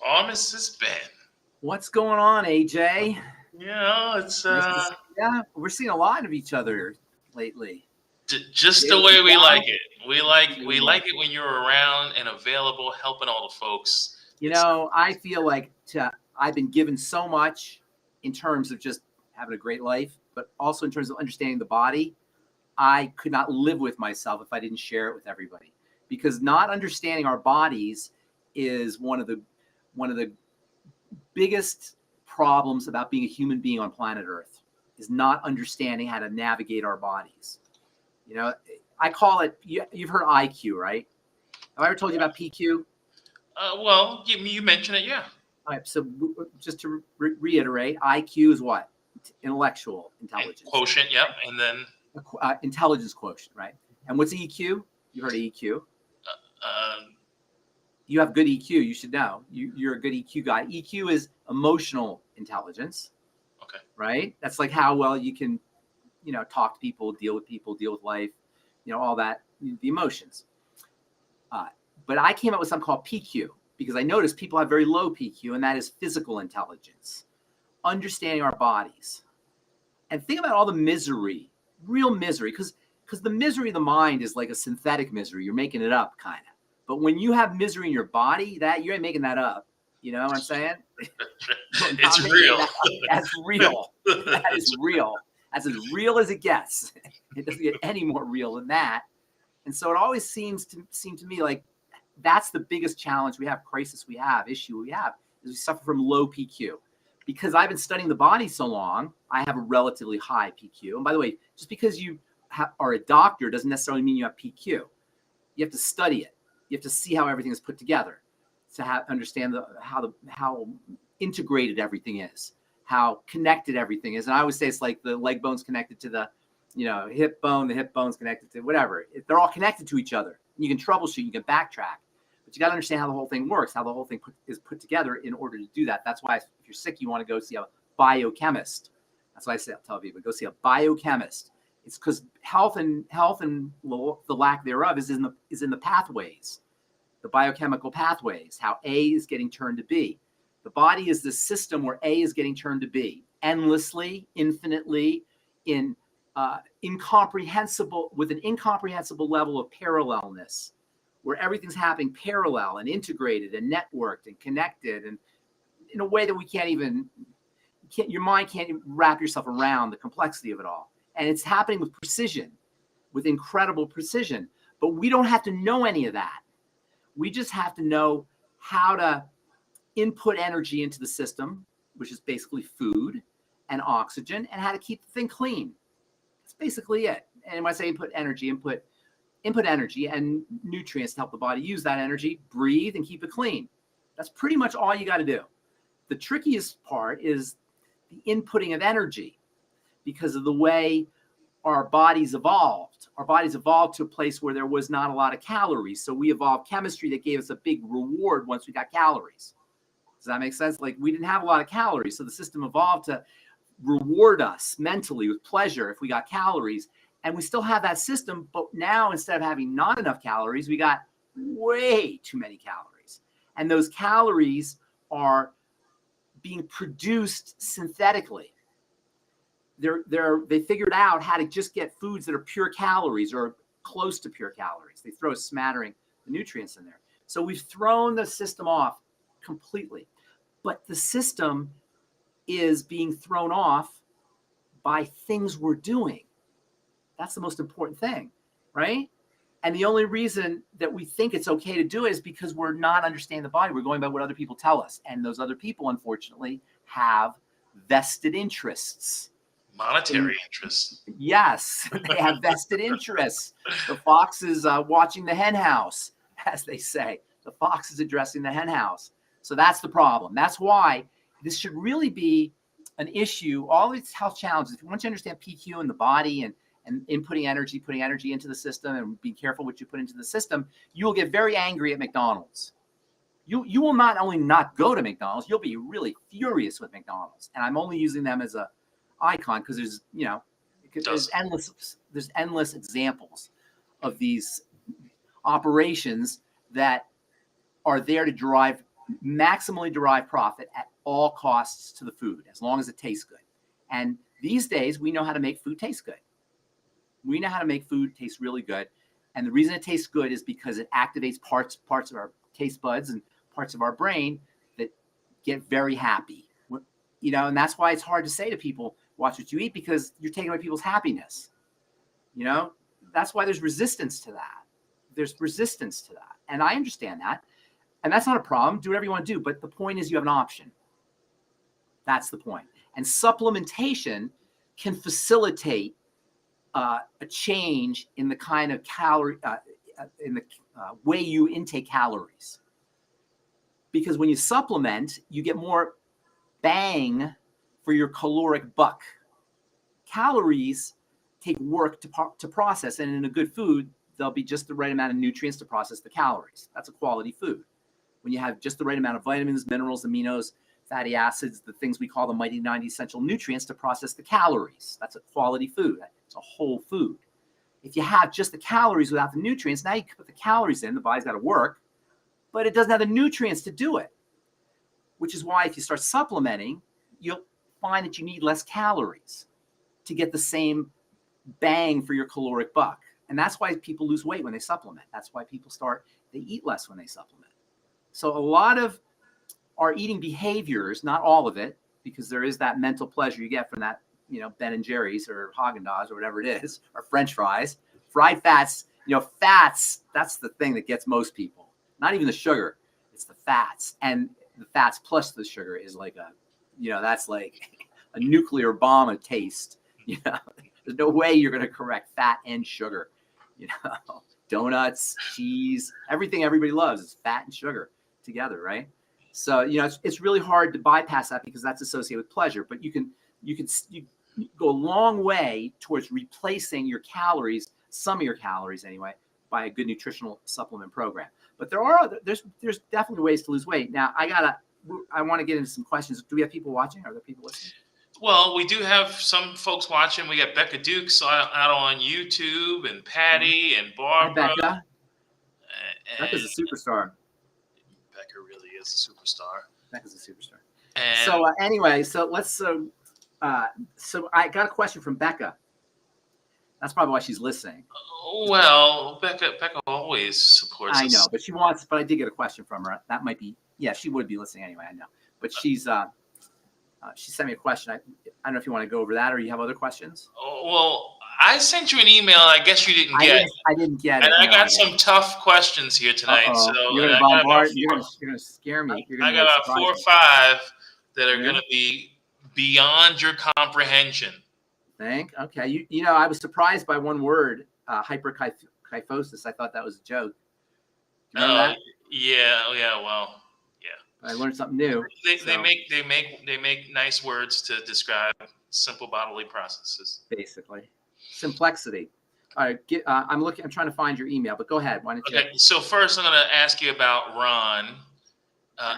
Pharmacist Ben. What's going on, AJ? It's We're seeing a lot of each other lately. Just the way we like it. We like it when you're around and available, helping all the folks. I feel like I've been given so much in terms of just having a great life, but also in terms of understanding the body. I could not live with myself if I didn't share it with everybody, because not understanding our bodies is one of the biggest problems about being a human being on planet Earth, is not understanding how to navigate our bodies. I call it, you've heard IQ, right? Have I ever told you about PQ? Well, you mentioned it, yeah. All right, so just to reiterate, IQ is what? Intellectual intelligence. And quotient, yep, and then intelligence quotient, right? And what's EQ? You heard of EQ? You have good EQ. You should know. You're a good EQ guy. EQ is emotional intelligence. Okay. Right? That's like how well you can, talk to people, deal with life, all that, the emotions. But I came up with something called PQ because I noticed people have very low PQ, and that is physical intelligence, understanding our bodies. And think about all the misery, real misery, because the misery of the mind is like a synthetic misery. You're making it up, kind of. But when you have misery in your body, that you ain't making that up. You know what I'm saying? It's real. That's real. That is real. That's as real as it gets. It doesn't get any more real than that. And so it always seemed to me like that's the biggest challenge we have, issue we have, is we suffer from low PQ. Because I've been studying the body so long, I have a relatively high PQ. And by the way, just because you are a doctor doesn't necessarily mean you have PQ. You have to study it. You have to see how everything is put together to understand how integrated everything is, how connected everything is. And I always say it's like the leg bone's connected to the, hip bone, the hip bone's connected to whatever. They're all connected to each other. You can troubleshoot, you can backtrack, but you got to understand how the whole thing works, how the whole thing is put together in order to do that. That's why if you're sick, you want to go see a biochemist. That's why I tell people, go see a biochemist. It's because health and the lack thereof is in the pathways, the biochemical pathways, how A is getting turned to B. The body is this system where A is getting turned to B endlessly, infinitely, with an incomprehensible level of parallelness, where everything's happening parallel and integrated and networked and connected, and in a way that your mind can't wrap yourself around the complexity of it all. And it's happening with precision, with incredible precision. But we don't have to know any of that. We just have to know how to input energy into the system, which is basically food and oxygen, and how to keep the thing clean. That's basically it. And when I say input energy and nutrients to help the body use that energy, breathe, and keep it clean. That's pretty much all you got to do. The trickiest part is the inputting of energy, because of the way our bodies evolved. Our bodies evolved to a place where there was not a lot of calories. So we evolved chemistry that gave us a big reward once we got calories. Does that make sense? Like, we didn't have a lot of calories. So the system evolved to reward us mentally with pleasure if we got calories. And we still have that system, but now instead of having not enough calories, we got way too many calories. And those calories are being produced synthetically. They figured out how to just get foods that are pure calories or close to pure calories. They throw a smattering of nutrients in there. So we've thrown the system off completely. But the system is being thrown off by things we're doing. That's the most important thing, right? And the only reason that we think it's okay to do it is because we're not understanding the body. We're going by what other people tell us. And those other people, unfortunately, have vested interests. Monetary interests. Yes, they have vested interests. The fox is watching the hen house, as they say. The fox is addressing the hen house. So that's the problem. That's why this should really be an issue. All these health challenges, once you understand PQ in the body and putting energy into the system, and be careful what you put into the system, you will get very angry at McDonald's. You will not only not go to McDonald's, you'll be really furious with McDonald's. And I'm only using them as a icon because there's endless examples of these operations that are there to drive maximally derive profit at all costs to the food, as long as it tastes good. And these days, we know how to make food taste good. We know how to make food taste really good. And the reason it tastes good is because it activates parts of our taste buds and parts of our brain that get very happy. And that's why it's hard to say to people, watch what you eat, because you're taking away people's happiness. That's why there's resistance to that. There's resistance to that. And I understand that. And that's not a problem. Do whatever you want to do. But the point is you have an option. That's the point. And supplementation can facilitate a change in the kind of calorie, in the way you intake calories. Because when you supplement, you get more bang for your caloric buck. Calories take work to process, and in a good food, there'll be just the right amount of nutrients to process the calories. That's a quality food. When you have just the right amount of vitamins, minerals, aminos, fatty acids, the things we call the mighty 90 essential nutrients to process the calories. That's a quality food. It's a whole food. If you have just the calories without the nutrients, now you can put the calories in, the body's got to work, but it doesn't have the nutrients to do it. Which is why if you start supplementing, you'll find that you need less calories to get the same bang for your caloric buck. And that's why people lose weight when they supplement. That's why people they eat less when they supplement. So a lot of our eating behaviors, not all of it, because there is that mental pleasure you get from that, Ben and Jerry's or Haagen-Dazs or whatever it is, or French fries, fried fats, fats, that's the thing that gets most people. Not even the sugar, it's the fats. And the fats plus the sugar is like that's like a nuclear bomb of taste. There's no way you're going to correct fat and sugar. Donuts, cheese, everything everybody loves is fat and sugar together, right? So it's really hard to bypass that because that's associated with pleasure. But you go a long way towards replacing your calories, some of your calories anyway, by a good nutritional supplement program. But there's definitely ways to lose weight. Now I want to get into some questions. Do we have people watching? Are there people listening? Well, we do have some folks watching. We got Becca Dukes out on YouTube, and Patty and Barbara. Hi, Becca. Becca's a superstar. Becca really is a superstar. Becca's a superstar. And so anyway, so let's so I got a question from Becca. That's probably why she's listening. Well, Becca always supports us. I know, but I did get a question from her. That might be, she would be listening anyway. I know, but she sent me a question. I don't know if you want to go over that or you have other questions. Well, I sent you an email. I guess you didn't get. I didn't get it. And I got some tough questions here tonight. So you're gonna bombard. You're gonna scare me. I got about 4 or 5 that are gonna be beyond your comprehension. Okay. I was surprised by one word, hyperkyphosis. I thought that was a joke. Remember that? Yeah. Well. I learned something new. They make nice words to describe simple bodily processes. Basically, complexity. All right, I'm trying to find your email, but go ahead. Why don't you? Okay, so first I'm going to ask you about Ron.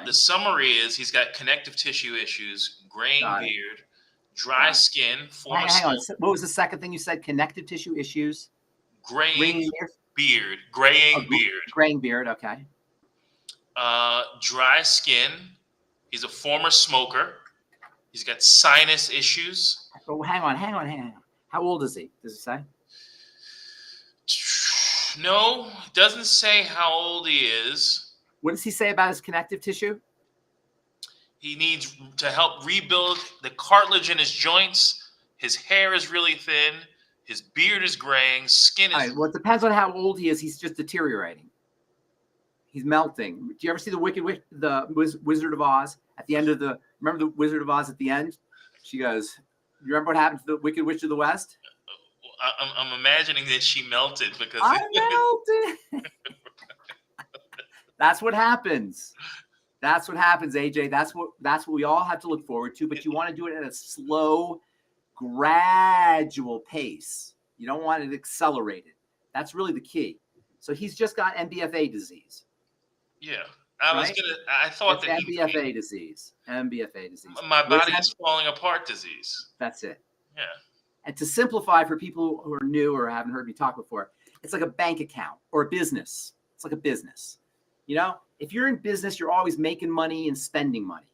The summary is he's got connective tissue issues, graying beard, dry skin, hang on. What was the second thing you said? Connective tissue issues. Graying beard. Graying beard. Graying beard. Okay. Dry skin. He's a former smoker. He's got sinus issues. Oh, hang on. How old is he? Does it say? No, it doesn't say how old he is. What does he say about his connective tissue? He needs to help rebuild the cartilage in his joints. His hair is really thin. His beard is graying. Skin is. All right, well, it depends on how old he is. He's just deteriorating. He's melting. Do you ever see the Wizard of Oz at the end of remember the Wizard of Oz at the end? She goes, you remember what happened to the Wicked Witch of the West? I'm imagining that she melted because I melted. That's what happens. That's what happens, AJ. That's what we all have to look forward to. But you want to do it at a slow, gradual pace. You don't want it accelerated. That's really the key. So he's just got MBFA disease. Yeah, I thought that MBFA disease. MBFA disease. My body is falling apart disease. That's it. Yeah. And to simplify for people who are new or haven't heard me talk before, it's like a bank account or a business. It's like a business. If you're in business, you're always making money and spending money.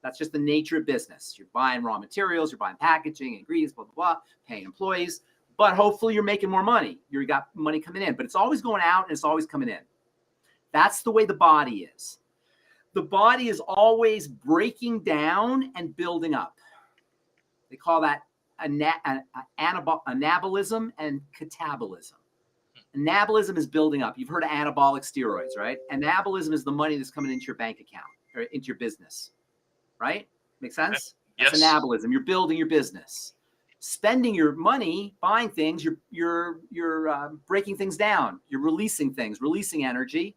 That's just the nature of business. You're buying raw materials, you're buying packaging, ingredients, blah, blah, blah, paying employees. But hopefully you're making more money. You got money coming in, but it's always going out and it's always coming in. That's the way the body is. The body is always breaking down and building up. They call that anabolism and catabolism. Anabolism is building up. You've heard of anabolic steroids, right? Anabolism is the money that's coming into your bank account or into your business, right? Make sense? Yes. That's anabolism. You're building your business. Spending your money, buying things, you're breaking things down. You're releasing things, releasing energy,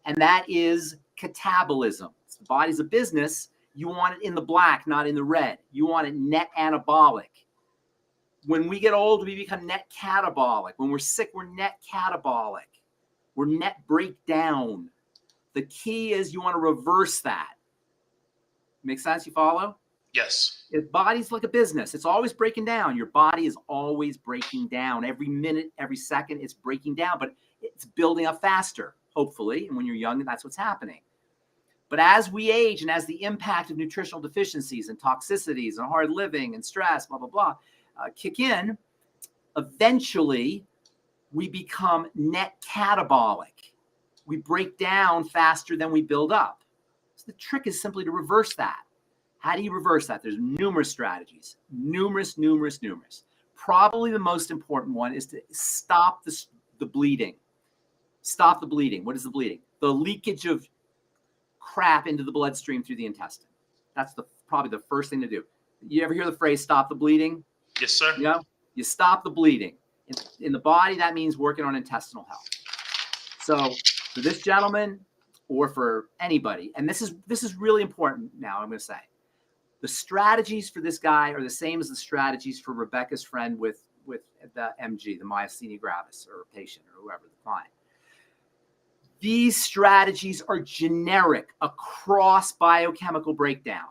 and that is catabolism. So the body's a business. You want it in the black, not in the red. You want it net anabolic. When we get old, we become net catabolic. When we're sick, we're net catabolic. We're net breakdown. The key is you want to reverse that. Make sense? You follow? Yes. Your body's like a business. It's always breaking down. Your body is always breaking down. Every minute, every second, it's breaking down, but it's building up faster, hopefully. And when you're young, that's what's happening. But as we age and as the impact of nutritional deficiencies and toxicities and hard living and stress, blah, blah, blah, kick in, eventually we become net catabolic. We break down faster than we build up. So the trick is simply to reverse that. How do you reverse that? There's numerous strategies, numerous. Probably the most important one is to stop the bleeding. Stop the bleeding. What is the bleeding? The leakage of crap into the bloodstream through the intestine. That's probably the first thing to do. You ever hear the phrase "stop the bleeding"? Yes, sir. You know, you stop the bleeding. In the body, that means working on intestinal health. So for this gentleman, or for anybody, and this is really important now, I'm going to say, the strategies for this guy are the same as the strategies for Rebecca's friend with the MG, the myasthenia gravis, or patient, or whoever, the client. These strategies are generic across biochemical breakdown.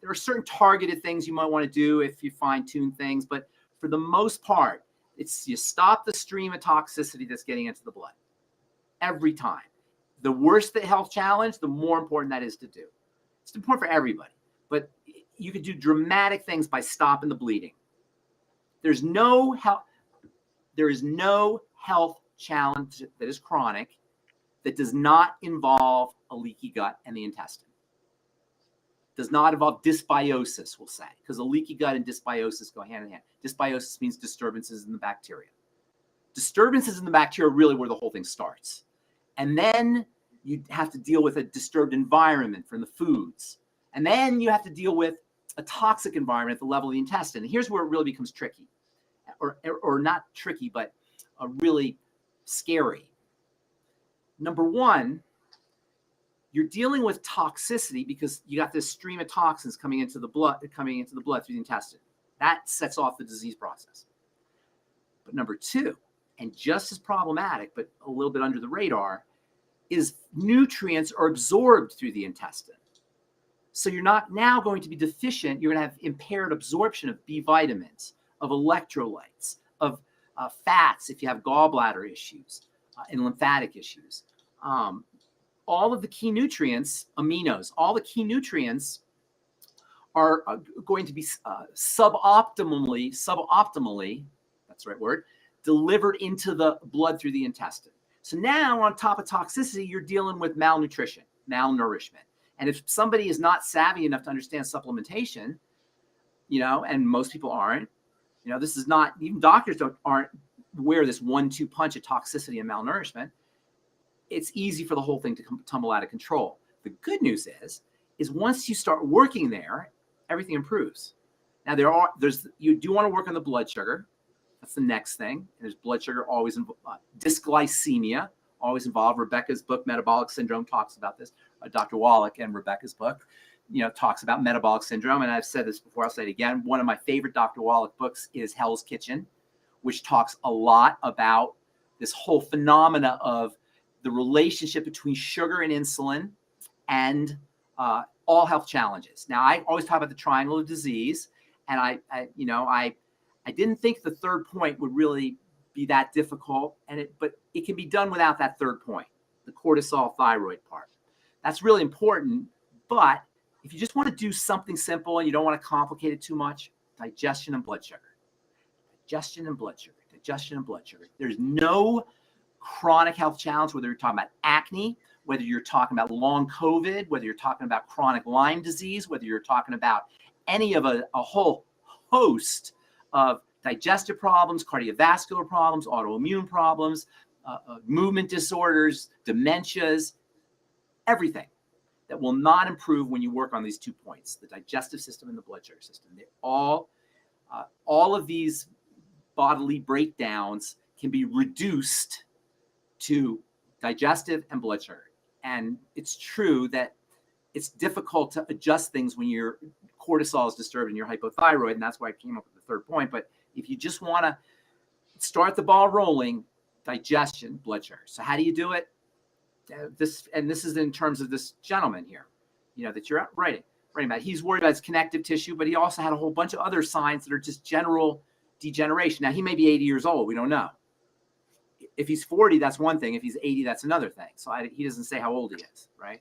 There are certain targeted things you might want to do if you fine-tune things, but for the most part, it's you stop the stream of toxicity that's getting into the blood every time. The worse the health challenge, the more important that is to do. It's important for everybody, but you could do dramatic things by stopping the bleeding. There is no health challenge that is chronic that does not involve a leaky gut and the intestine. Does not involve dysbiosis, we'll say, because a leaky gut and dysbiosis go hand in hand. Dysbiosis means disturbances in the bacteria. Disturbances in the bacteria are really where the whole thing starts. And then you have to deal with a disturbed environment from the foods. And then you have to deal with a toxic environment at the level of the intestine. And here's where it really becomes tricky, or not tricky, but really scary. Number one, you're dealing with toxicity because you got this stream of toxins coming into the blood through the intestine. That sets off the disease process. But number two, and just as problematic, but a little bit under the radar, is nutrients are absorbed through the intestine. So you're not now going to be deficient. You're going to have impaired absorption of B vitamins, of electrolytes, of fats if you have gallbladder issues and lymphatic issues. All of the key nutrients, aminos, all the key nutrients are going to be suboptimally, that's the right word, delivered into the blood through the intestine. So now on top of toxicity, you're dealing with malnutrition, malnourishment. And if somebody is not savvy enough to understand supplementation, and most people aren't, this is not, even doctors aren't aware of this 1-2 punch of toxicity and malnourishment. It's easy for the whole thing to tumble out of control. The good news is once you start working there, everything improves. Now you do want to work on the blood sugar. That's the next thing. And there's blood sugar always involved. Dysglycemia always involved. Rebecca's book, Metabolic Syndrome, talks about this. Dr. Wallach and Rebecca's book, talks about metabolic syndrome. And I've said this before, I'll say it again. One of my favorite Dr. Wallach books is Hell's Kitchen, which talks a lot about this whole phenomena of the relationship between sugar and insulin and all health challenges. Now, I always talk about the triangle of disease, and I didn't think the third point would really be that difficult, but it can be done without that third point, the cortisol thyroid part. That's really important. But if you just want to do something simple and you don't want to complicate it too much, digestion and blood sugar. Digestion and blood sugar. Digestion and blood sugar. There's no chronic health challenge, whether you're talking about acne, whether you're talking about long COVID, whether you're talking about chronic Lyme disease, whether you're talking about any of a whole host of digestive problems, cardiovascular problems, autoimmune problems, movement disorders, dementias, everything that will not improve when you work on these 2 points, the digestive system and the blood sugar system. They all of these bodily breakdowns can be reduced to digestive and blood sugar. And it's true that it's difficult to adjust things when your cortisol is disturbed and you're hypothyroid, and that's why I came up with the 3rd point. But if you just want to start the ball rolling, digestion, blood sugar. So how do you do it? This is in terms of this gentleman here, that you're writing about. He's worried about his connective tissue, but he also had a whole bunch of other signs that are just general degeneration. Now, he may be 80 years old. We don't know. If he's 40, that's one thing. If he's 80, that's another thing. So he doesn't say how old he is, right?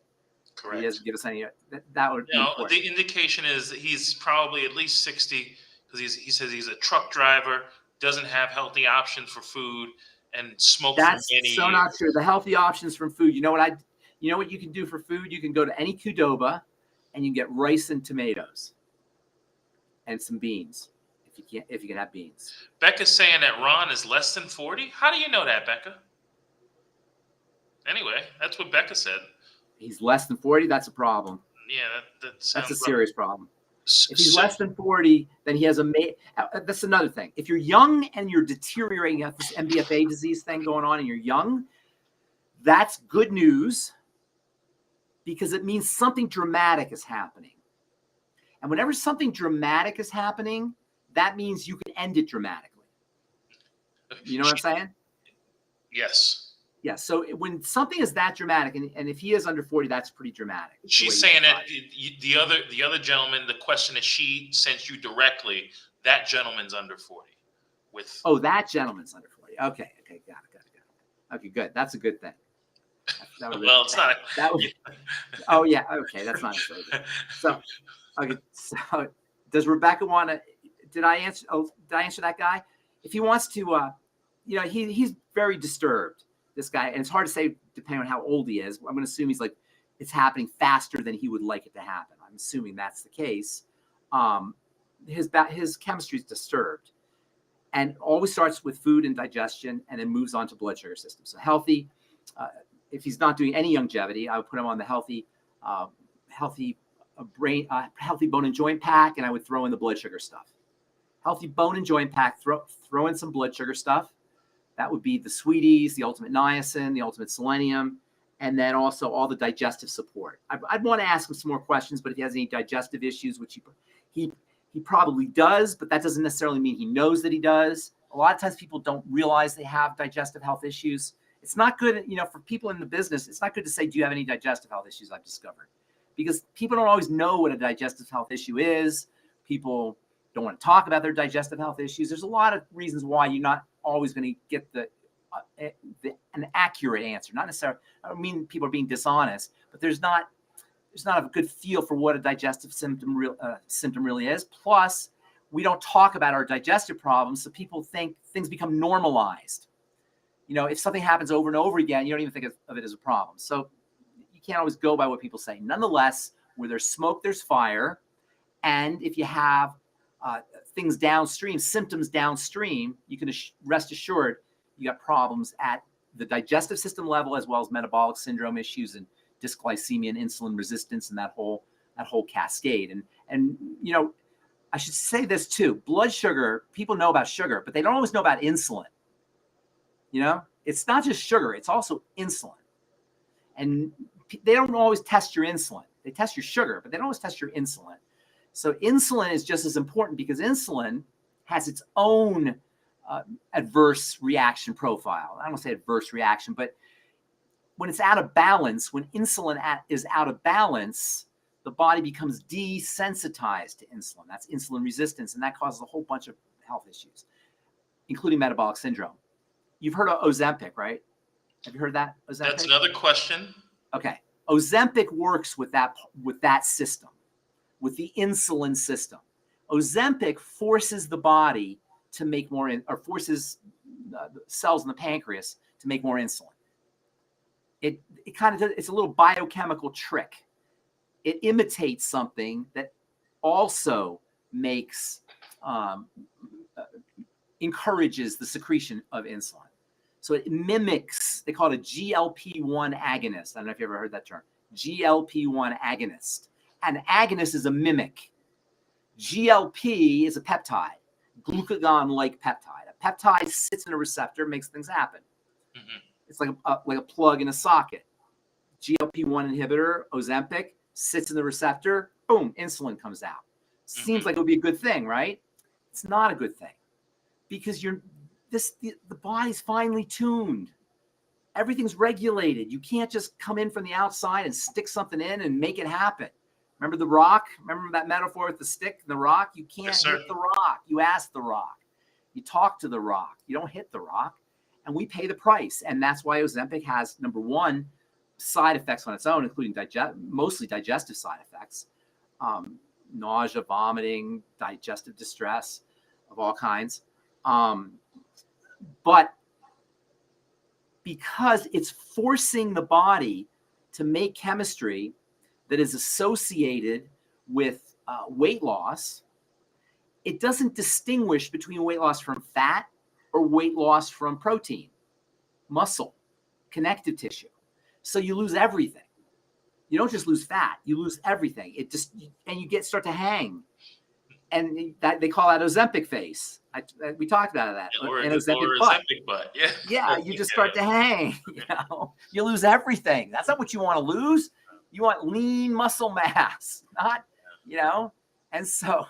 Correct. He doesn't give us any. That would. The indication is he's probably at least 60 because he says he's a truck driver, doesn't have healthy options for food, and smokes for many years. Not true. The healthy options from food. You know what you can do for food? You can go to any Qdoba, and you can get rice and tomatoes, and some beans. If you can have beans. Becca's saying that Ron is less than 40. How do you know that, Becca? Anyway, that's what Becca said. He's less than 40. That's a problem. Yeah, that's a serious problem. If he's less than 40, then he has that's another thing. If you're young and you're deteriorating, you have this MBFA disease thing going on, and you're young, that's good news because it means something dramatic is happening. And whenever something dramatic is happening, that means you can end it dramatically. You know what I'm saying? Yes. Yeah. So when something is that dramatic, and if he is under 40, that's pretty dramatic. She's saying that the other gentleman, the question that she sent you directly, that gentleman's under 40. That gentleman's under 40. Okay. Got it. Okay, good. That's a good thing. Well, it's not. Oh yeah. Okay, that's not so good. So, okay. So, does Rebecca want to? Did I answer that guy? If he wants to, he's very disturbed, this guy, and it's hard to say depending on how old he is. I'm going to assume he's it's happening faster than he would like it to happen. I'm assuming that's the case. His chemistry is disturbed, and always starts with food and digestion, and then moves on to blood sugar system. So healthy. If he's not doing any longevity, I would put him on the healthy bone and joint pack, and I would throw in the blood sugar stuff. Healthy bone and joint pack, throw in some blood sugar stuff. That would be the sweeties, the ultimate niacin, the ultimate selenium, and then also all the digestive support. I'd want to ask him some more questions, but if he has any digestive issues, which he probably does, but that doesn't necessarily mean he knows that he does. A lot of times people don't realize they have digestive health issues. It's not good, for people in the business, it's not good to say, do you have any digestive health issues I've discovered? Because people don't always know what a digestive health issue is. People don't want to talk about their digestive health issues. There's a lot of reasons why you're not always going to get an accurate answer. Not necessarily, I don't mean people are being dishonest, but there's not a good feel for what a digestive symptom really is. Plus, we don't talk about our digestive problems, so people think things become normalized. If something happens over and over again, you don't even think of it as a problem. So you can't always go by what people say. Nonetheless, where there's smoke, there's fire. And if you have things downstream, symptoms downstream, you can rest assured you got problems at the digestive system level, as well as metabolic syndrome issues and dysglycemia and insulin resistance and that whole cascade. And I should say this too. Blood sugar, people know about sugar, but they don't always know about insulin. It's not just sugar, it's also insulin. And they don't always test your insulin. They test your sugar, but they don't always test your insulin. So insulin is just as important because insulin has its own adverse reaction profile. I don't want to say adverse reaction, but when it's out of balance, when insulin is out of balance, the body becomes desensitized to insulin. That's insulin resistance, and that causes a whole bunch of health issues, including metabolic syndrome. You've heard of Ozempic, right? Have you heard that? Ozempic? That's another question. Okay. Ozempic works with that system, with the insulin system. Ozempic forces the body to make more, or forces the cells in the pancreas to make more insulin. It kind of does, it's a little biochemical trick. It imitates something that also makes encourages the secretion of insulin. So it mimics, they call it a GLP-1 agonist. I don't know if you ever heard that term. GLP-1 agonist. An agonist is a mimic. GLP is a peptide, glucagon-like peptide. A peptide sits in a receptor, makes things happen. Mm-hmm. It's like a plug in a socket. GLP-1 inhibitor, Ozempic, sits in the receptor, boom, insulin comes out. Seems like it would be a good thing, right? It's not a good thing, because the body's finely tuned. Everything's regulated. You can't just come in from the outside and stick something in and make it happen. Remember the rock? Remember that metaphor with the stick and the rock? You can't hit the rock. You ask the rock. You talk to the rock. You don't hit the rock. And we pay the price. And that's why Ozempic has, number one, side effects on its own, including mostly digestive side effects. Nausea, vomiting, digestive distress of all kinds. But because it's forcing the body to make chemistry that is associated with weight loss, it doesn't distinguish between weight loss from fat or weight loss from protein, muscle, connective tissue. So you lose everything. You don't just lose fat, you lose everything. And you start to hang. And that they call that Ozempic face. We talked about that. Or and Ozempic butt. Yeah. Yeah, you just start to hang. You lose everything. That's not what you want to lose. You want lean muscle mass, not, And so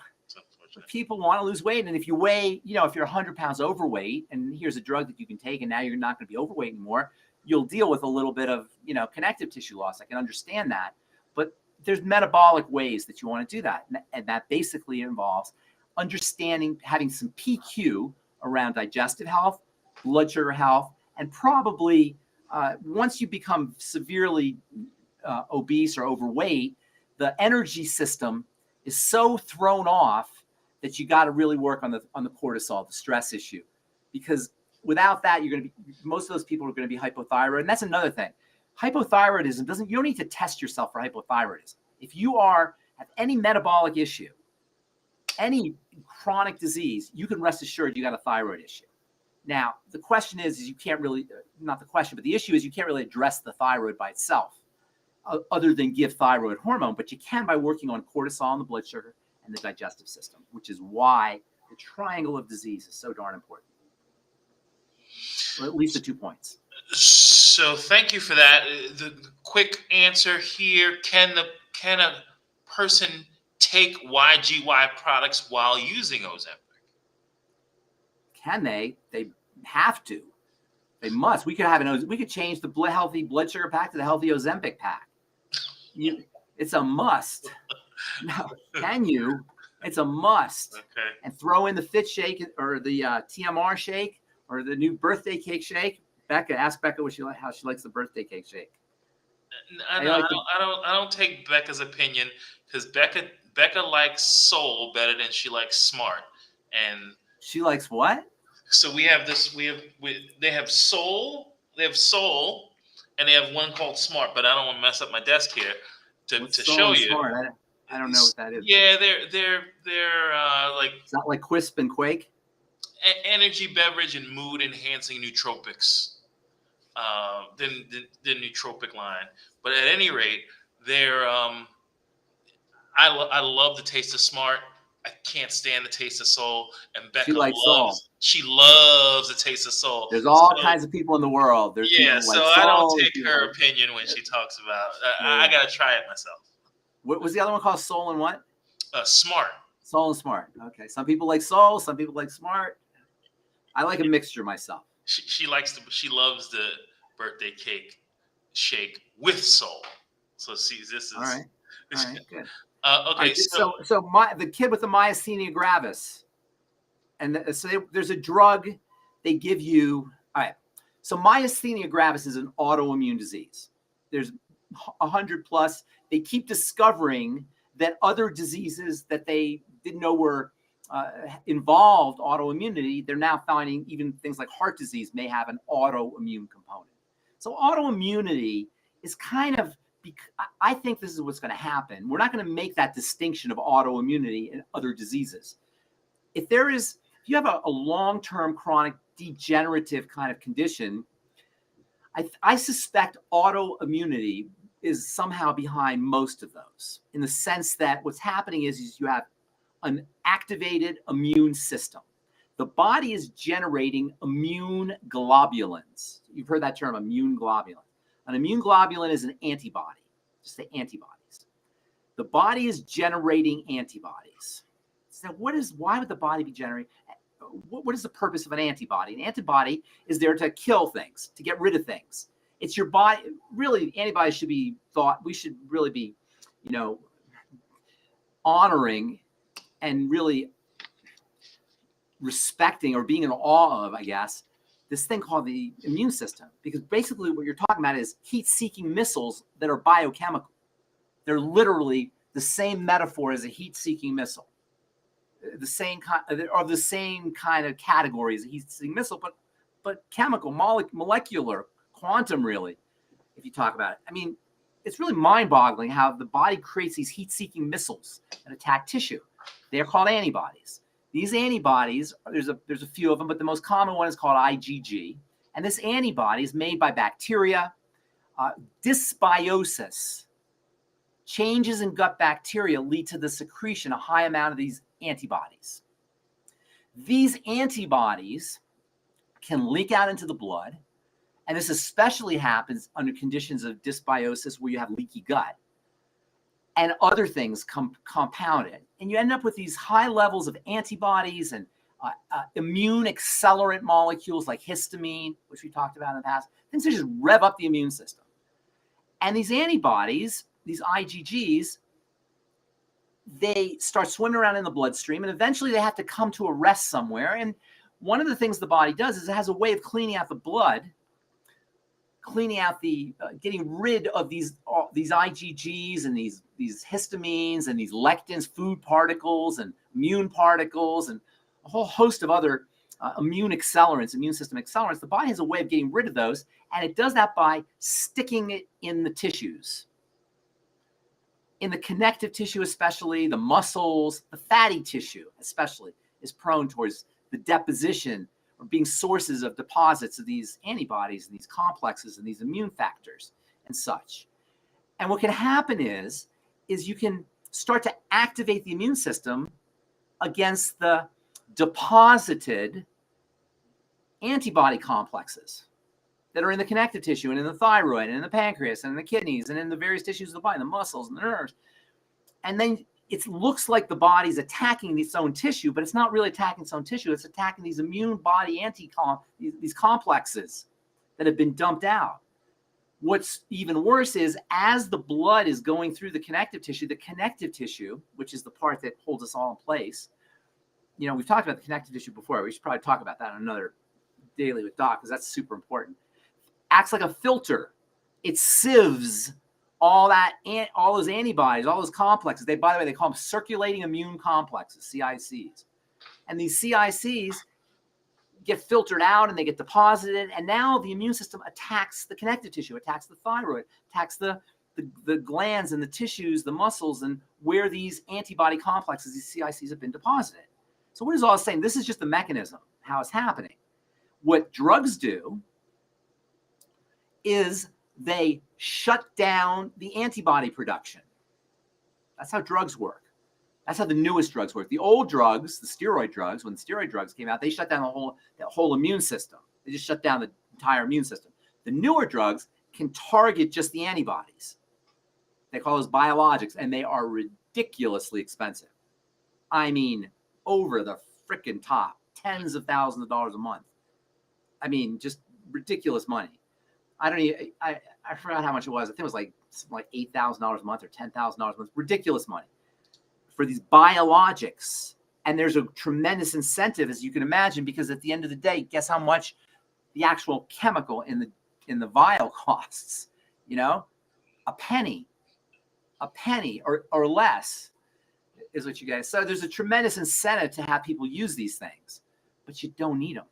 people want to lose weight. And if you weigh, if you're 100 pounds overweight, and here's a drug that you can take, and now you're not going to be overweight anymore, you'll deal with a little bit of, connective tissue loss. I can understand that. But there's metabolic ways that you want to do that. And that basically involves understanding, having some PQ around digestive health, blood sugar health, and probably once you become severely obese or overweight, the energy system is so thrown off that you got to really work on the cortisol, the stress issue, because without that, most of those people are going to be hypothyroid. And that's another thing. Hypothyroidism you don't need to test yourself for hypothyroidism. If you have any metabolic issue, any chronic disease, you can rest assured you got a thyroid issue. Now, the question is you can't really, not the question, but the issue is you can't really address the thyroid by itself other than give thyroid hormone, but you can by working on cortisol and the blood sugar and the digestive system, which is why the triangle of disease is so darn important. Or at least the 2 points. So thank you for that. The quick answer here, can a person take YGY products while using Ozempic? Can they? They have to. They must. We could change the healthy blood sugar pack to the healthy Ozempic pack. It's a must. No, can you? It's a must. Okay. And throw in the Fit Shake or the TMR shake or the new birthday cake shake. Ask Becca how she likes the birthday cake shake. I don't take Becca's opinion, because Becca likes soul better than she likes smart. And she likes what? So they have soul, and they have one called smart, but I don't want to mess up my desk here to show you. Smart? I don't know what that is. Yeah, they're like, it's not like Quisp and Quake. Energy beverage and mood enhancing nootropics. The nootropic line, but at any rate, they're I love the taste of smart. I can't stand the taste of soul, and Becca she loves the taste of soul. There's all kinds of people in the world. There's so I don't take her opinion when she talks about. I gotta try it myself. What was the other one called? Soul and what? Smart. Soul and smart. Okay, some people like soul, some people like smart. I like a mixture myself. She loves the birthday cake shake with soul. So see, this is all right. Good. Okay, so the kid with the myasthenia gravis, and there's a drug they give you. All right. So myasthenia gravis is an autoimmune disease. There's 100 plus, they keep discovering that other diseases that they didn't know were involved autoimmunity, they're now finding even things like heart disease may have an autoimmune component. So autoimmunity is kind of, I think this is what's going to happen. We're not going to make that distinction of autoimmunity and other diseases. If you have a long-term chronic degenerative kind of condition, I suspect autoimmunity is somehow behind most of those, in the sense that what's happening is you have an activated immune system. The body is generating immune globulins. You've heard that term, immune globulin. An immune globulin is an antibody, just the antibodies. The body is generating antibodies. So why would the body be generating? What is the purpose of an antibody? An antibody is there to kill things, to get rid of things. It's your body. Really, antibodies should be thought, we should really be, honoring and really respecting or being in awe of, I guess, this thing called the immune system. Because basically what you're talking about is heat-seeking missiles that are biochemical. They're literally the same metaphor as a heat-seeking missile. The same kind of category as a heat-seeking missile, but chemical, molecular, quantum, really, if you talk about it. I mean, it's really mind-boggling how the body creates these heat-seeking missiles that attack tissue. They're called antibodies. These antibodies, there's a few of them, but the most common one is called IgG. And this antibody is made by bacteria. Dysbiosis, changes in gut bacteria, lead to the secretion, a high amount of these antibodies. These antibodies can leak out into the blood, and this especially happens under conditions of dysbiosis where you have leaky gut, and other things compound it. And you end up with these high levels of antibodies and immune accelerant molecules like histamine, which we talked about in the past, things that just rev up the immune system. And these antibodies, these IgGs, they start swimming around in the bloodstream, and eventually they have to come to a rest somewhere. And one of the things the body does is it has a way of cleaning out the blood, cleaning out getting rid of these IgGs and these histamines and these lectins, food particles and immune particles and a whole host of other immune accelerants, immune system accelerants. The body has a way of getting rid of those, and it does that by sticking it in the tissues. In the connective tissue especially, the muscles, the fatty tissue especially is prone towards the deposition or being sources of deposits of these antibodies and these complexes and these immune factors and such. And what can happen is you can start to activate the immune system against the deposited antibody complexes that are in the connective tissue and in the thyroid and in the pancreas and in the kidneys and in the various tissues of the body, the muscles and the nerves. And then it looks like the body's attacking its own tissue, but it's not really attacking its own tissue. It's attacking these immune body these complexes that have been dumped out. What's even worse is as the blood is going through the connective tissue, which is the part that holds us all in place. We've talked about the connective tissue before. We should probably talk about that on another Daily with Doc, because that's super important. Acts like a filter. It sieves all those antibodies, all those complexes. By the way, they call them circulating immune complexes, CICs. And these CICs get filtered out and they get deposited. And now the immune system attacks the connective tissue, attacks the thyroid, attacks the glands and the tissues, the muscles, and where these antibody complexes, these CICs, have been deposited. So what is all this saying? This is just the mechanism, how it's happening. What drugs do is they shut down the antibody production. That's how drugs work. That's how the newest drugs work. The old drugs, the steroid drugs, when the steroid drugs came out, they shut down the whole immune system. They just shut down the entire immune system. The newer drugs can target just the antibodies. They call those biologics, and they are ridiculously expensive. I mean, over the frickin' top, tens of thousands of dollars a month. I mean, just ridiculous money. I forgot how much it was. I think it was like $8,000 a month or $10,000 a month. Ridiculous money for these biologics. And there's a tremendous incentive, as you can imagine, because at the end of the day, guess how much the actual chemical in the vial costs? a penny or less is what you guys. So there's a tremendous incentive to have people use these things, but you don't need them.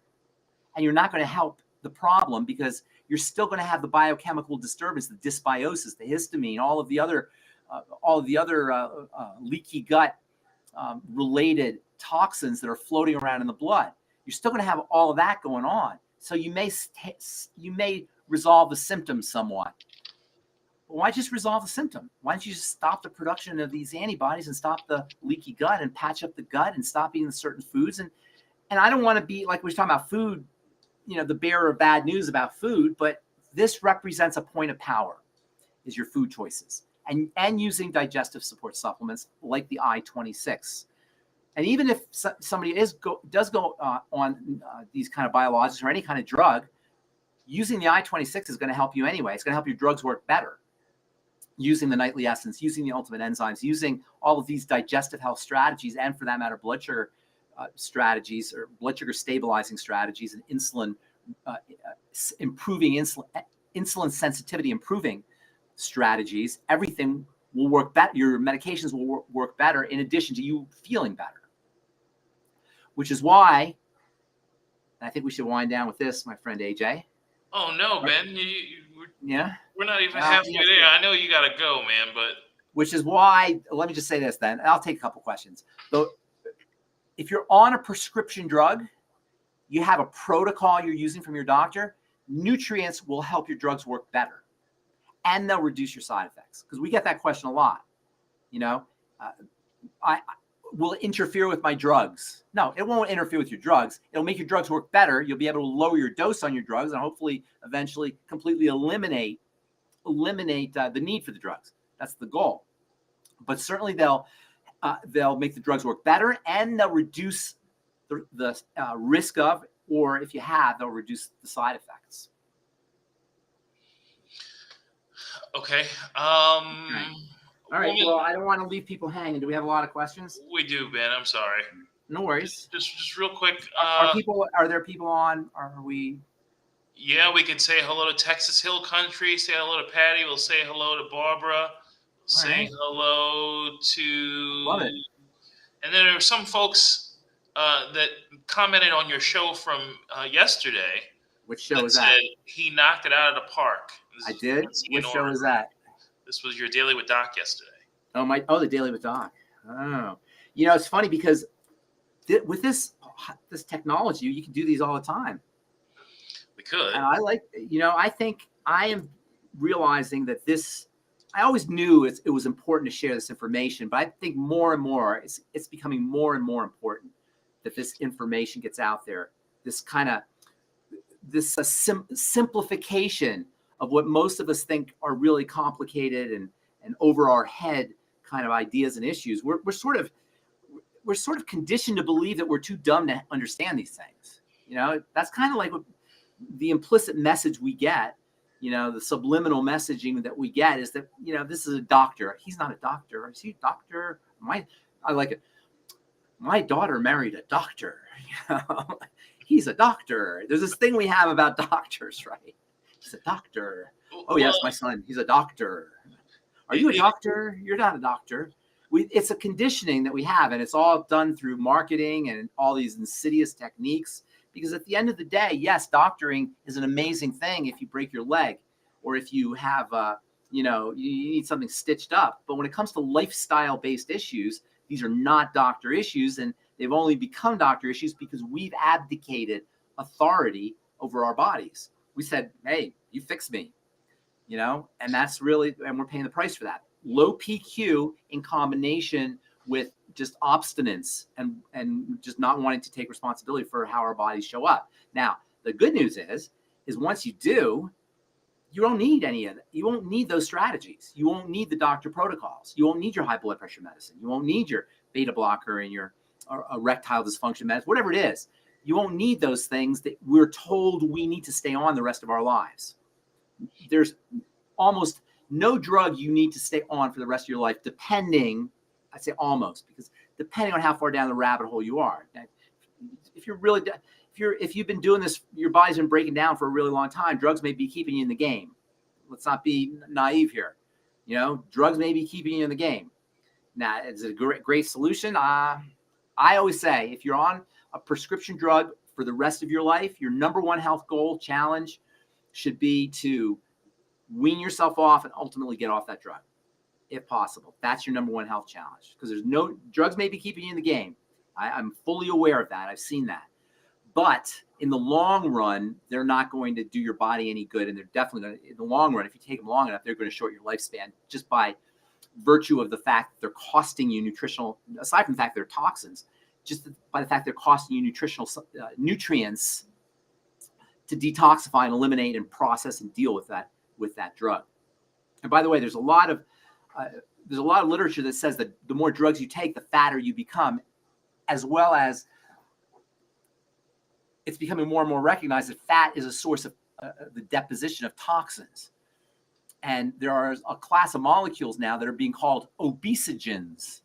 And you're not going to help the problem because you're still going to have the biochemical disturbance, the dysbiosis, the histamine, all of the other leaky gut related toxins that are floating around in the blood. You're still going to have all of that going on. So you may resolve the symptoms somewhat. But why just resolve the symptom? Why don't you just stop the production of these antibodies and stop the leaky gut and patch up the gut and stop eating certain foods? And I don't want to be like we were talking about food, the bearer of bad news about food, but this represents a point of power, is your food choices and using digestive support supplements like the I-26. And even if somebody does go on these kind of biologics or any kind of drug, using the I-26 is going to help you anyway. It's going to help your drugs work better. Using the nightly essence, using the ultimate enzymes, using all of these digestive health strategies, and for that matter, blood sugar strategies or blood sugar stabilizing strategies and insulin improving insulin sensitivity improving strategies, everything will work better. Your medications will work better in addition to you feeling better, which is why I think we should wind down with this, my friend AJ. Oh no, Ben, yeah, we're not even halfway there. I know you got to go, man, but which is why, let me just say this then, I'll take a couple questions. So if you're on a prescription drug, you have a protocol you're using from your doctor, nutrients will help your drugs work better and they'll reduce your side effects. Because we get that question a lot. I will it interfere with my drugs? No, it won't interfere with your drugs. It'll make your drugs work better. You'll be able to lower your dose on your drugs and hopefully eventually completely eliminate the need for the drugs. That's the goal. But certainly they'll make the drugs work better and they'll reduce the risk of, or if you have, they'll reduce the side effects. Okay. Okay. All right. Well, I don't want to leave people hanging. Do we have a lot of questions? We do, Ben. I'm sorry. No worries. Just real quick. Are there people on? Are we? Yeah, we can say hello to Texas Hill Country. Say hello to Patty. We'll say hello to Barbara. Say hello to. Love it. And then there are some folks that commented on your show from yesterday. Which show is that? He knocked it out of the park. I did. Which show is that? This was your Daily with Doc yesterday. The Daily with Doc. Oh, it's funny because with this technology, you can do these all the time. We could. And I think I am realizing that this. I always knew it was important to share this information, but I think more and more it's becoming more and more important that this information gets out there. This kind of simplification of what most of us think are really complicated and over our head kind of ideas and issues. We're sort of conditioned to believe that we're too dumb to understand these things. That's kind of like what the implicit message we get. The subliminal messaging that we get is that, this is a doctor. He's not a doctor. Is he a doctor? I like it. My daughter married a doctor. He's a doctor. There's this thing we have about doctors, right? He's a doctor. Oh, yes, my son. He's a doctor. Are you a doctor? You're not a doctor. It's a conditioning that we have, and it's all done through marketing and all these insidious techniques. Because at the end of the day, yes, doctoring is an amazing thing if you break your leg or if you have, you need something stitched up. But when it comes to lifestyle-based issues, these are not doctor issues, and they've only become doctor issues because we've abdicated authority over our bodies. We said, hey, you fix me, and that's really, and we're paying the price for that. Low PQ in combination with just obstinance and just not wanting to take responsibility for how our bodies show up. Now, the good news is once you do, you don't need any of it. You won't need those strategies. You won't need the doctor protocols. You won't need your high blood pressure medicine. You won't need your beta blocker and your erectile dysfunction medicine, whatever it is. You won't need those things that we're told we need to stay on the rest of our lives. There's almost no drug you need to stay on for the rest of your life, depending, I say almost, because depending on how far down the rabbit hole you are. If you've been doing this, your body's been breaking down for a really long time, drugs may be keeping you in the game. Let's not be naive here. Drugs may be keeping you in the game. Now, is it a great solution? I always say, if you're on a prescription drug for the rest of your life, your number one health goal challenge should be to wean yourself off and ultimately get off that drug, if possible. That's your number one health challenge, because drugs may be keeping you in the game. I'm fully aware of that. I've seen that. But in the long run, they're not going to do your body any good. And they're definitely going to, in the long run, if you take them long enough, they're going to short your lifespan just by virtue of the fact that they're costing you nutritional, aside from the fact they're toxins, just by the fact they're costing you nutritional nutrients to detoxify and eliminate and process and deal with that drug. And by the way, there's a lot of literature that says that the more drugs you take, the fatter you become, as well as it's becoming more and more recognized that fat is a source of the deposition of toxins. And there are a class of molecules now that are being called obesogens.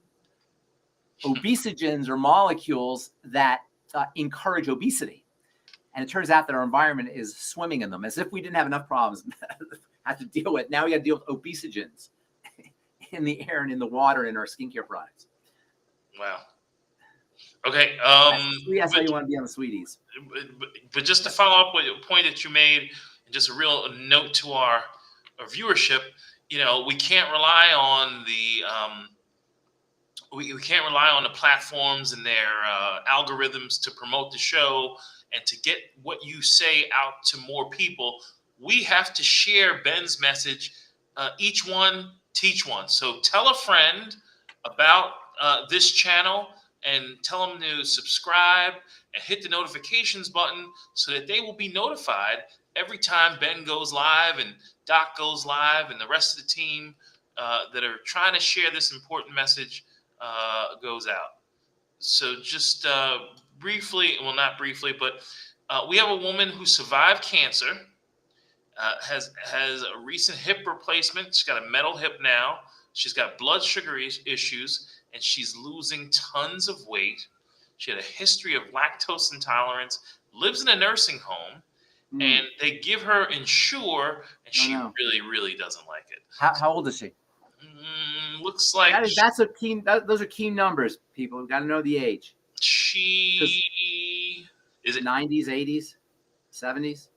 Obesogens are molecules that encourage obesity. And it turns out that our environment is swimming in them, as if we didn't have enough problems have to deal with. Now we got to deal with obesogens in the air and in the water in our skincare products. Wow. Okay. That's how you want to be on the sweeties. But just to follow up with a point that you made, and just a real note to our viewership, we can't rely on the platforms and their algorithms to promote the show and to get what you say out to more people. We have to share Ben's message. Each one, teach one. So tell a friend about this channel and tell them to subscribe and hit the notifications button so that they will be notified every time Ben goes live and Doc goes live and the rest of the team that are trying to share this important message goes out. So just briefly, well, not briefly, but we have a woman who survived cancer, has a recent hip replacement. She's got a metal hip now. She's got blood sugar issues, and she's losing tons of weight. She had a history of lactose intolerance, lives in a nursing home, and they give her Ensure, and she really, really doesn't like it. How old is she? Looks like those are key numbers, people. We've got to know the age. Is it 90s, 80s, 70s?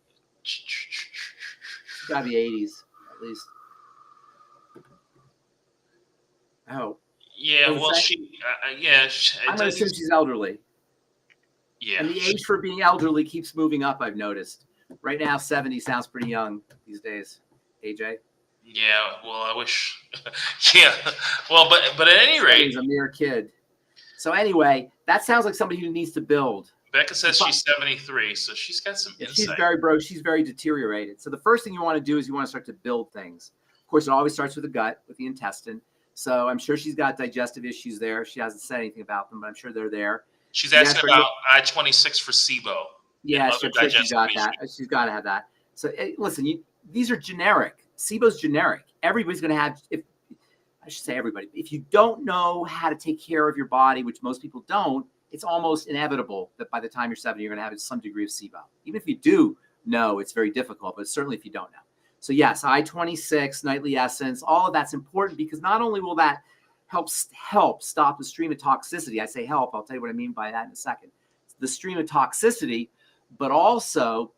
It's got to be 80s, at least. Oh. Yeah, well, I'm going to assume she's elderly. Yeah. And the age for being elderly keeps moving up, I've noticed. Right now, 70 sounds pretty young these days. AJ? Yeah, well, I wish. Yeah. Well, but at any rate. He's a mere kid. So anyway, that sounds like somebody who needs to build. Becca says she's 73, so she's got some insight. She's very deteriorated. So the first thing you want to do is you want to start to build things. Of course, it always starts with the gut, with the intestine. So I'm sure she's got digestive issues there. She hasn't said anything about them, but I'm sure they're there. She's asking about I-26 for SIBO. Yeah, she's got that. She's got to have that. So listen, these are generic. SIBO's generic. Everybody's going to have. I should say everybody. If you don't know how to take care of your body, which most people don't, it's almost inevitable that by the time you're 70, you're going to have some degree of SIBO. Even if you do know, it's very difficult, but certainly if you don't know. So yes, I-26, nightly essence, all of that's important because not only will that help stop the stream of toxicity. I say help. I'll tell you what I mean by that in a second. The stream of toxicity, but also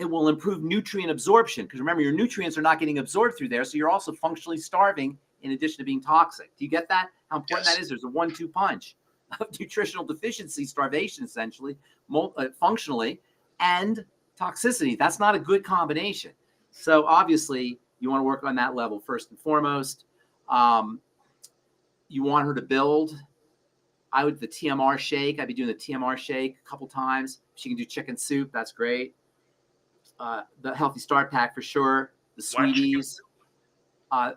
it will improve nutrient absorption because remember, your nutrients are not getting absorbed through there, so you're also functionally starving in addition to being toxic. Do you get that? How important that is? There's a 1-2 punch of nutritional deficiency, starvation, essentially, functionally, and toxicity. That's not a good combination. So obviously, you want to work on that level first and foremost. You want her to build. The TMR shake. I'd be doing the TMR shake a couple times. She can do chicken soup. That's great. The Healthy Start Pack for sure. The sweeties. The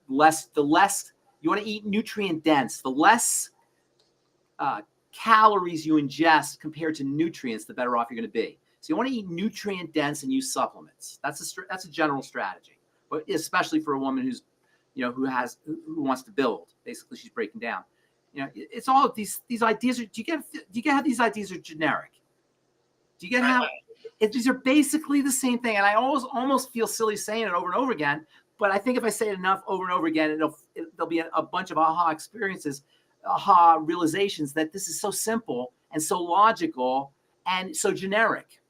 less you want to eat nutrient dense. The less calories you ingest compared to nutrients, the better off you're going to be. So you want to eat nutrient dense and use supplements. That's a general strategy, but especially for a woman who's, who wants to build. Basically, she's breaking down. It's all of these ideas. Do you get how these ideas are generic? Do you get how These are basically the same thing. And I almost feel silly saying it over and over again. But I think if I say it enough over and over again, there'll be a bunch of aha experiences, aha realizations that this is so simple and so logical and so generic.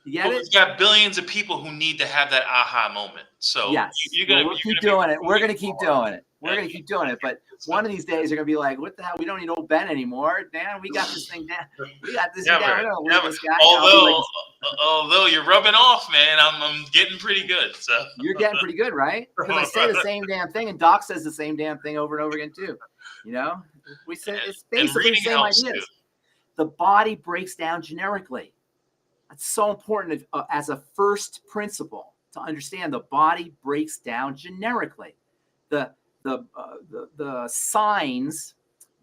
You get it? We've got billions of people who need to have that aha moment. So yes, we'll keep doing it. We're going to keep doing it. We're going to keep doing it. But one of these days, you're going to be like, what the hell? We don't need old Ben anymore. Dan, we got this thing down. We got this down. We don't need this guy. Although you're rubbing off, man, I'm getting pretty good. So you're getting pretty good, right? Because I say the same damn thing, and Doc says the same damn thing over and over again too. You know, we say it's basically the same ideas. Too. The body breaks down generically. It's so important as a first principle to understand the body breaks down generically. The signs,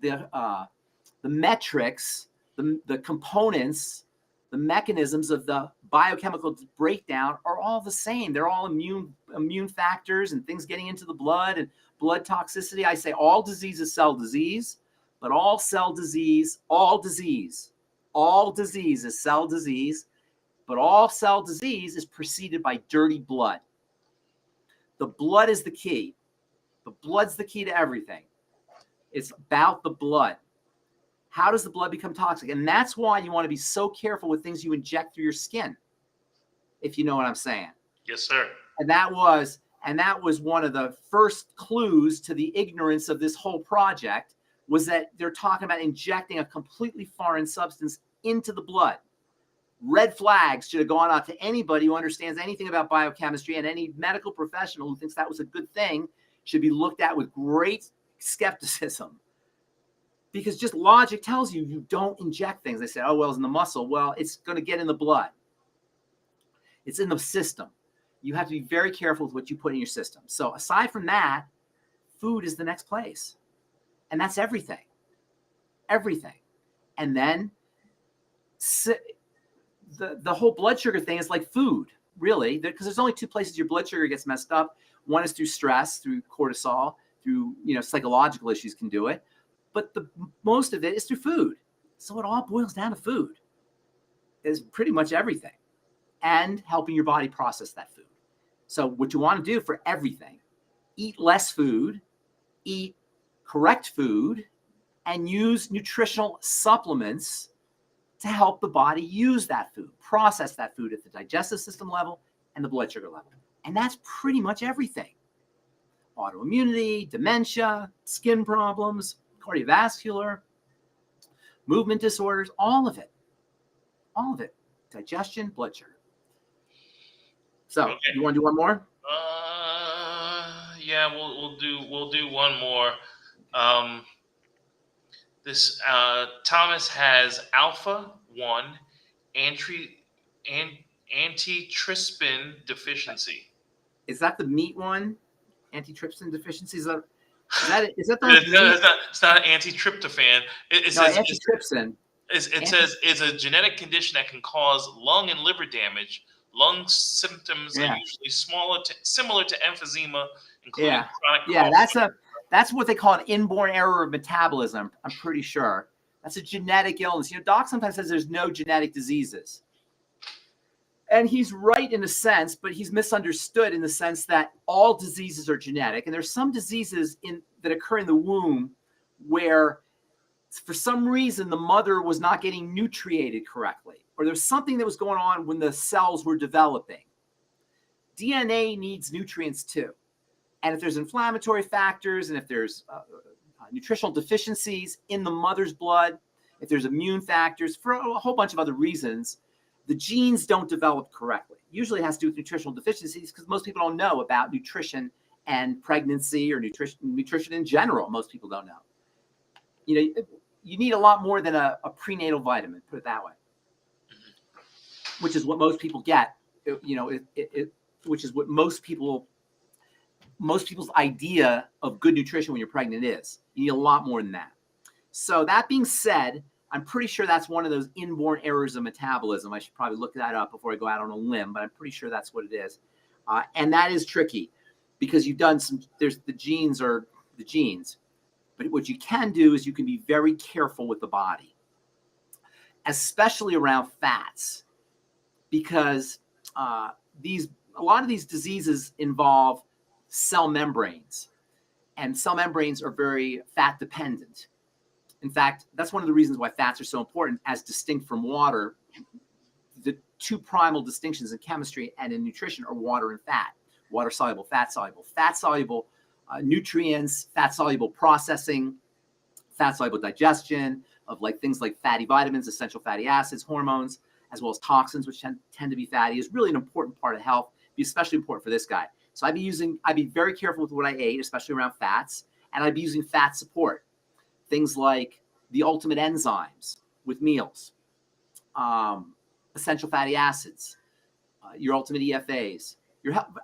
the metrics, the components, the mechanisms of the biochemical breakdown are all the same. They're all immune factors and things getting into the blood and blood toxicity. I say all disease is cell disease, but all disease is cell disease. But all cell disease is preceded by dirty blood. The blood is the key. The blood's the key to everything. It's about the blood. How does the blood become toxic? And that's why you want to be so careful with things you inject through your skin, if you know what I'm saying. Yes, sir. And that was one of the first clues to the ignorance of this whole project, was that they're talking about injecting a completely foreign substance into the blood. Red flags should have gone out to anybody who understands anything about biochemistry, and any medical professional who thinks that was a good thing should be looked at with great skepticism, because just logic tells you don't inject things. They say, oh, well, it's in the muscle. Well, it's going to get in the blood. It's in the system. You have to be very careful with what you put in your system. So aside from that, food is the next place. And that's everything. Everything. And then the whole blood sugar thing is like food, really, because there's only two places your blood sugar gets messed up. One is through stress, through cortisol, through psychological issues can do it, but most of it is through food. So it all boils down to food. Is pretty much everything, and helping your body process that food. So what you want to do for everything: eat less food, eat correct food, and use nutritional supplements to help the body use that food, process that food at the digestive system level and the blood sugar level. And that's pretty much everything. Autoimmunity, dementia, skin problems, cardiovascular, movement disorders, all of it. All of it. Digestion, blood sugar. So, okay. You want to do one more? Yeah, we'll do one more. This Thomas has alpha-1 antitrypsin deficiency. Is that the meat one? Antitrypsin deficiency? Is that the one? It's not antitryptophan. It says antitrypsin. It says it's a genetic condition that can cause lung and liver damage. Lung symptoms are usually similar to emphysema, including chronic cough. That's what they call an inborn error of metabolism, I'm pretty sure. That's a genetic illness. Doc sometimes says there's no genetic diseases. And he's right in a sense, but he's misunderstood in the sense that all diseases are genetic. And there's some diseases that occur in the womb where, for some reason, the mother was not getting nutriated correctly, or there's something that was going on when the cells were developing. DNA needs nutrients too. And if there's inflammatory factors, and if there's nutritional deficiencies in the mother's blood, if there's immune factors, for a whole bunch of other reasons, the genes don't develop correctly. Usually it has to do with nutritional deficiencies, because most people don't know about nutrition and pregnancy, or nutrition in general. Most people don't know. You need a lot more than a prenatal vitamin, put it that way, which is what most people get. Which is what most people's idea of good nutrition when you're pregnant is. You need a lot more than that. So that being said, I'm pretty sure that's one of those inborn errors of metabolism. I should probably look that up before I go out on a limb, but I'm pretty sure that's what it is. And that is tricky, because the genes are the genes. But what you can do is you can be very careful with the body, especially around fats. because a lot of these diseases involve cell membranes, and cell membranes are very fat dependent. In fact, that's one of the reasons why fats are so important as distinct from water. The two primal distinctions in chemistry and in nutrition are water and fat. Water soluble, fat soluble. Fat soluble nutrients, fat soluble processing, fat soluble digestion of things like fatty vitamins, essential fatty acids, hormones, as well as toxins, which tend to be fatty, is really an important part of health. Be especially important for this guy. So I'd be very careful with what I ate, especially around fats, and I'd be using fat support. Things like the ultimate enzymes with meals, essential fatty acids, your ultimate EFAs,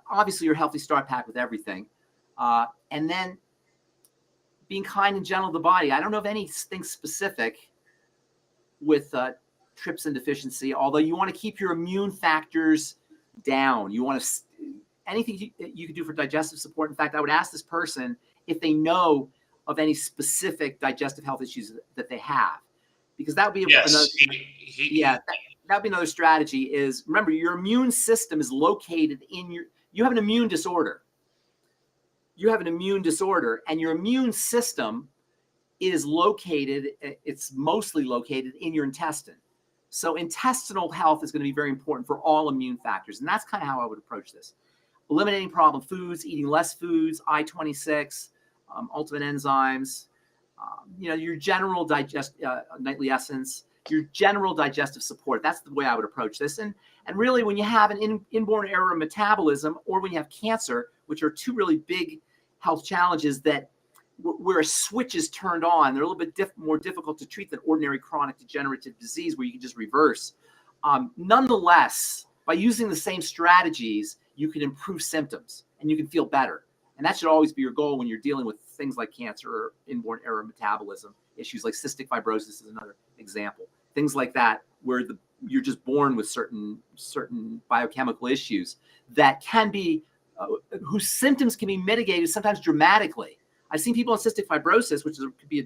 obviously your healthy start pack with everything. And then being kind and gentle to the body. I don't know of anything specific with trypsin deficiency, although you want to keep your immune factors down. You want to, anything you can do for digestive support. In fact, I would ask this person if they know of any specific digestive health issues that they have, because that would be that would be another strategy. Is remember, your immune system is located in you have an immune disorder. You have an immune disorder, and your immune system is located, it's mostly located in your intestine. So intestinal health is going to be very important for all immune factors. And that's kind of how I would approach this. Eliminating problem foods, eating less foods, I-26, ultimate enzymes, your general nightly essence, your general digestive support. That's the way I would approach this. And really, when you have an inborn error of metabolism, or when you have cancer, which are two really big health challenges that where a switch is turned on, they're a little bit more difficult to treat than ordinary chronic degenerative disease where you can just reverse. Nonetheless, by using the same strategies, you can improve symptoms and you can feel better. And that should always be your goal when you're dealing with things like cancer or inborn error of metabolism issues, like cystic fibrosis is another example. Things like that, where you're just born with certain biochemical issues that can be, whose symptoms can be mitigated sometimes dramatically. I've seen people with cystic fibrosis, which could be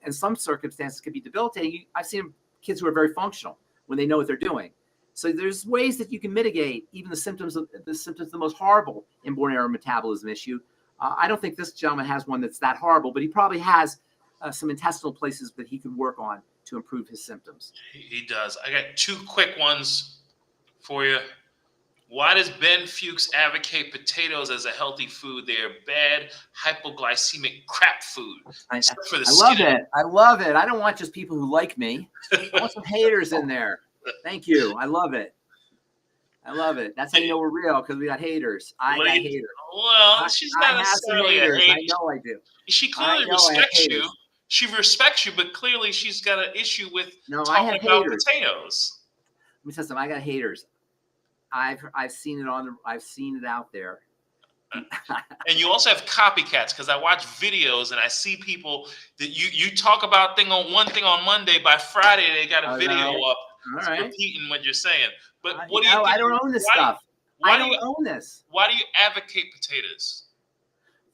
in some circumstances could be debilitating. I've seen kids who are very functional when they know what they're doing. So there's ways that you can mitigate even the symptoms of the most horrible inborn error metabolism issue. I don't think this gentleman has one that's that horrible, but he probably has some intestinal places that he could work on to improve his symptoms. He does. I got two quick ones for you. Why does Ben Fuchs advocate potatoes as a healthy food? They are bad, hypoglycemic crap food. I love it. I love it. I don't want just people who like me. I want some haters in there. Thank you. I love it. I love it. That's how you know we're real, because we got haters. I got haters. Well, she's not necessarily a hater. I know I do. She clearly respects you. She respects you, but clearly she's got an issue with talking about potatoes. Let me tell you something. I got haters. I've seen it out there. And you also have copycats, because I watch videos and I see people that you talk about one thing on Monday, by Friday they got a video up repeating what you're saying. But what do you? I don't own this stuff. I don't own this. Why do you advocate potatoes?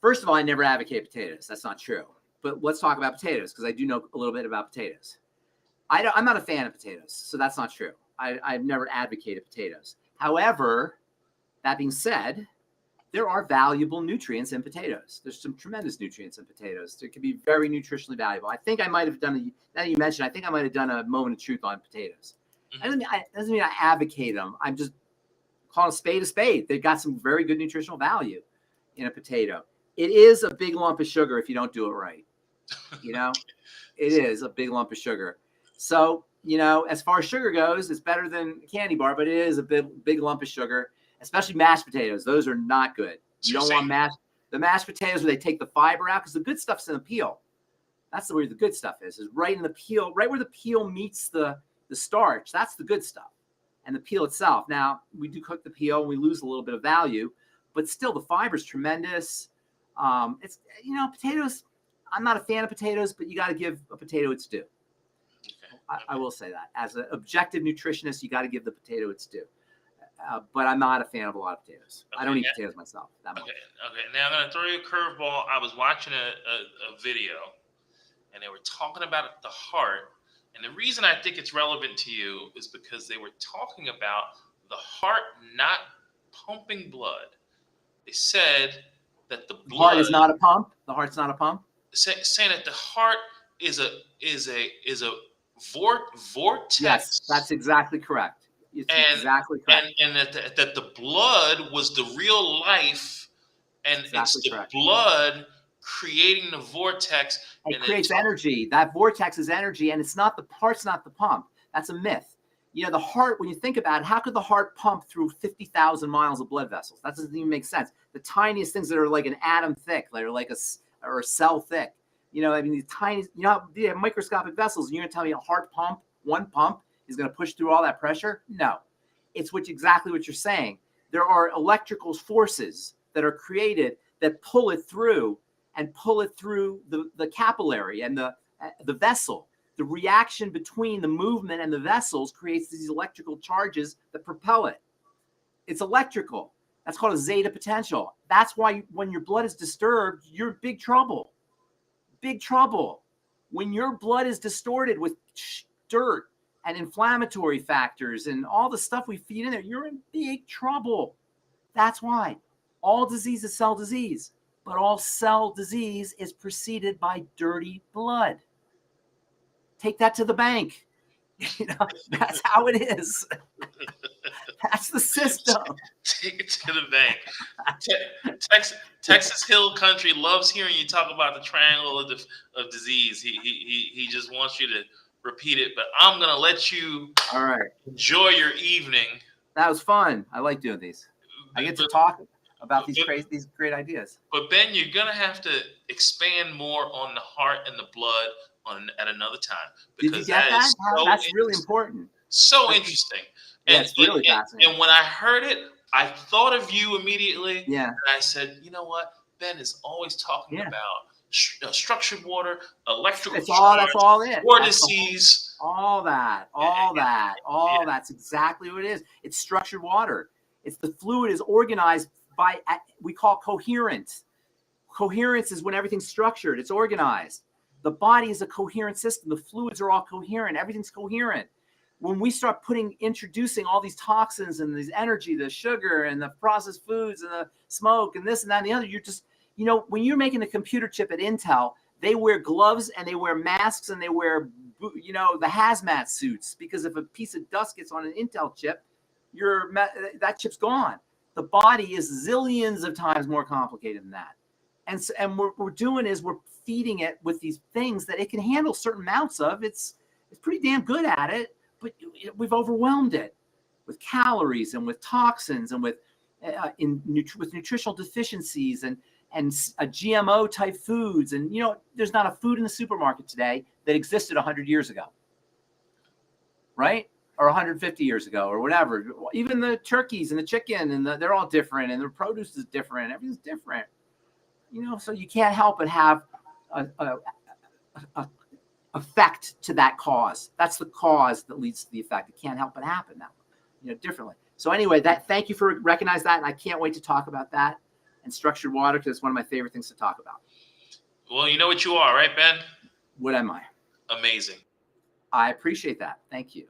First of all, I never advocate potatoes. That's not true. But let's talk about potatoes, because I do know a little bit about potatoes. I'm not a fan of potatoes, so that's not true. I've never advocated potatoes. However, that being said, there are valuable nutrients in potatoes. There's some tremendous nutrients in potatoes. They can be very nutritionally valuable. I think I might have done now that you mentioned, I think I might have done a moment of truth on potatoes. Mm-hmm. Doesn't mean I advocate them. I'm just calling a spade a spade. They've got some very good nutritional value in a potato. It is a big lump of sugar if you don't do it right. It is a big lump of sugar. So, as far as sugar goes, it's better than a candy bar, but it is a big lump of sugar, especially mashed potatoes. Those are not good. You don't want the mashed potatoes where they take the fiber out, because the good stuff's in the peel. That's where the good stuff is right in the peel, right where the peel meets the starch. That's the good stuff. And the peel itself. Now, we do cook the peel and we lose a little bit of value, but still the fiber is tremendous. It's, potatoes, I'm not a fan of potatoes, but you got to give a potato its due. I will say that. As an objective nutritionist, you got to give the potato its due. But I'm not a fan of a lot of potatoes. Okay, I don't eat potatoes myself that much. Okay. Now I'm going to throw you a curveball. I was watching a video, and they were talking about the heart, And the reason I think it's relevant to you is because they were talking about the heart not pumping blood. They said that the blood heart is not a pump. The heart's not a pump. Saying that the heart is a vortex. Yes, that's exactly correct. It's exactly correct. And that the blood was the real life, and Exactly it's the correct. blood creating the vortex. It creates energy. That vortex is energy, and it's not the heart's not the pump. That's a myth. The heart, when you think about it, how could the heart pump through 50,000 miles of blood vessels? That doesn't even make sense. The tiniest things that are like an atom thick, that are like a cell thick. The tiniest, you have microscopic vessels, and you're going to tell me a heart pump, one pump, is going to push through all that pressure? No. It's exactly what you're saying. There are electrical forces that are created that pull it through the capillary and the vessel. The reaction between the movement and the vessels creates these electrical charges that propel it. It's electrical. That's called a zeta potential. That's why when your blood is disturbed, you're in big trouble. Big trouble. When your blood is distorted with dirt and inflammatory factors and all the stuff we feed in there, you're in big trouble. That's why. All disease is cell disease, but all cell disease is preceded by dirty blood. Take that to the bank. That's how it is. That's the system. Take it to the bank. Texas Hill Country loves hearing you talk about the triangle of disease. He just wants you to repeat it, but I'm gonna let you enjoy your evening. That was fun. I like doing these. I get to talk about these great ideas. But Ben, you're gonna have to expand more on the heart and the blood at another time. Did you get that? That's really important. So interesting. Yeah, it's really fascinating. And when I heard it, I thought of you immediately. Yeah. And I said, you know what? Ben is always talking about structured water, electrical charge, that's all it. vortices. All that. That's exactly what it is. It's structured water. It's the fluid is organized by, we call coherence. Coherence is when everything's structured. It's organized. The body is a coherent system. The fluids are all coherent. Everything's coherent. When we start introducing all these toxins and this energy, the sugar and the processed foods and the smoke and this and that and the other, you're just, when you're making a computer chip at Intel, they wear gloves and they wear masks and they wear, the hazmat suits, because if a piece of dust gets on an Intel chip, that chip's gone. The body is zillions of times more complicated than that. And what we're doing is we're feeding it with these things that it can handle certain amounts of. It's pretty damn good at it, but we've overwhelmed it with calories and with toxins and with nutritional deficiencies and GMO type foods. And there's not a food in the supermarket today that existed 100 years ago, right? Or 150 years ago, or whatever. Even the turkeys and the chicken and they're all different, and the produce is different. Everything's different. So you can't help but have a effect to that cause. That's the cause that leads to the effect. It can't help but happen now, differently. So anyway, thank you for recognizing that, and I can't wait to talk about that and structured water, because it's one of my favorite things to talk about. Well, you know what you are, right, Ben? What am I? Amazing. I appreciate that. Thank you.